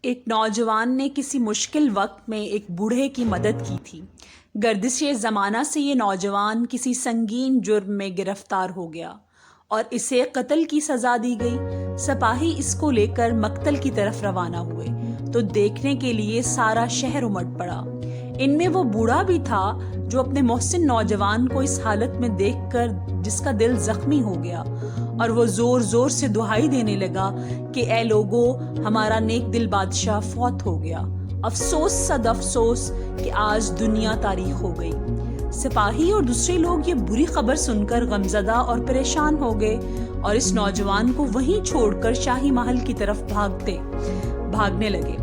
ایک نوجوان نے کسی مشکل وقت میں ایک بوڑھے کی مدد کی تھی۔ گردش زمانہ سے یہ نوجوان کسی سنگین جرم میں گرفتار ہو گیا اور اسے قتل کی سزا دی گئی۔ سپاہی اس کو لے کر مقتل کی طرف روانہ ہوئے تو دیکھنے کے لیے سارا شہر امٹ پڑا۔ ان میں وہ بوڑھا بھی تھا جو اپنے محسن نوجوان کو اس حالت میں دیکھ کر جس کا دل زخمی ہو گیا، اور وہ زور زور سے دہائی دینے لگا کہ اے لوگو، ہمارا نیک دل بادشاہ فوت ہو گیا۔ افسوس صد افسوس کہ آج دنیا تاریخ ہو گئی۔ سپاہی اور دوسرے لوگ یہ بری خبر سن کر غمزدہ اور پریشان ہو گئے اور اس نوجوان کو وہیں چھوڑ کر شاہی محل کی طرف بھاگنے لگے۔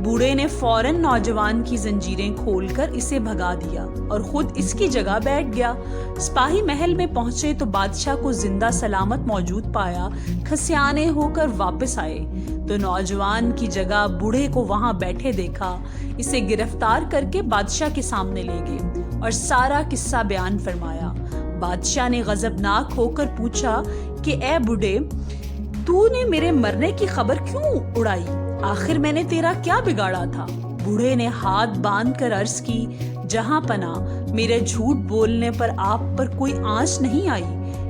بوڑھے نے فوراً نوجوان کی زنجیریں کھول کر اسے بھگا دیا اور خود اس کی جگہ بیٹھ گیا۔ سپاہی محل میں پہنچے تو بادشاہ کو زندہ سلامت موجود پایا۔ کھسیانے ہو کر واپس آئے تو نوجوان کی جگہ بوڑھے کو وہاں بیٹھے دیکھا۔ اسے گرفتار کر کے بادشاہ کے سامنے لے گئے اور سارا قصہ بیان فرمایا۔ بادشاہ نے غضبناک ہو کر پوچھا کہ اے بوڑھے، تو نے میرے مرنے کی خبر کیوں اڑائی؟ آخر میں نے تیرا کیا بگاڑا تھا؟ بوڑھے نے ہاتھ باندھ کر عرض کی، جہاں پناہ، میرے جھوٹ بولنے پر آپ پر کوئی آنچ نہیں آئی،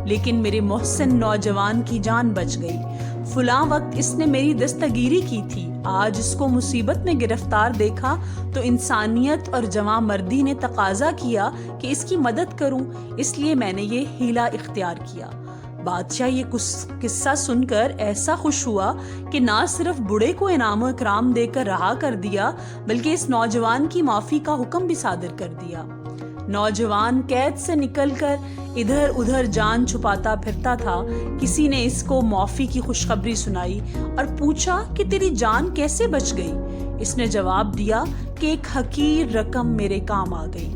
لیکن میرے محسن نوجوان کی جان بچ گئی۔ فلاں وقت اس نے میری دستگیری کی تھی، آج اس کو مصیبت میں گرفتار دیکھا تو انسانیت اور جواں مردی نے تقاضا کیا کہ اس کی مدد کروں، اس لیے میں نے یہ حیلہ اختیار کیا۔ بادشاہ یہ قصہ سن کر ایسا خوش ہوا کہ نہ صرف بوڑھے کو انعام و اکرام دے کر رہا کر دیا، بلکہ اس نوجوان کی معافی کا حکم بھی صادر کر دیا۔ نوجوان قید سے نکل کر ادھر ادھر جان چھپاتا پھرتا تھا۔ کسی نے اس کو معافی کی خوشخبری سنائی اور پوچھا کہ تیری جان کیسے بچ گئی؟ اس نے جواب دیا کہ ایک حقیر رقم میرے کام آ گئی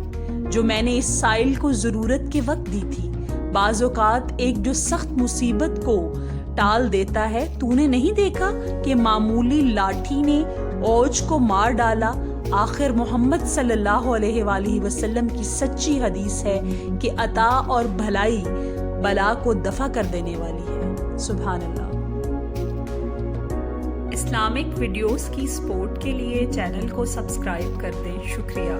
جو میں نے اس سائل کو ضرورت کے وقت دی تھی۔ بعض اوقات ایک جو سخت مصیبت کو ٹال دیتا ہے، تو نے نہیں دیکھا کہ معمولی لاٹھی نے اوج کو مار ڈالا؟ آخر محمد صلی اللہ علیہ وآلہ وسلم کی سچی حدیث ہے کہ عطا اور بھلائی بلا کو دفع کر دینے والی ہے۔ سبحان اللہ۔ اسلامک ویڈیوز کی سپورٹ کے لیے چینل کو سبسکرائب کر دیں۔ شکریہ۔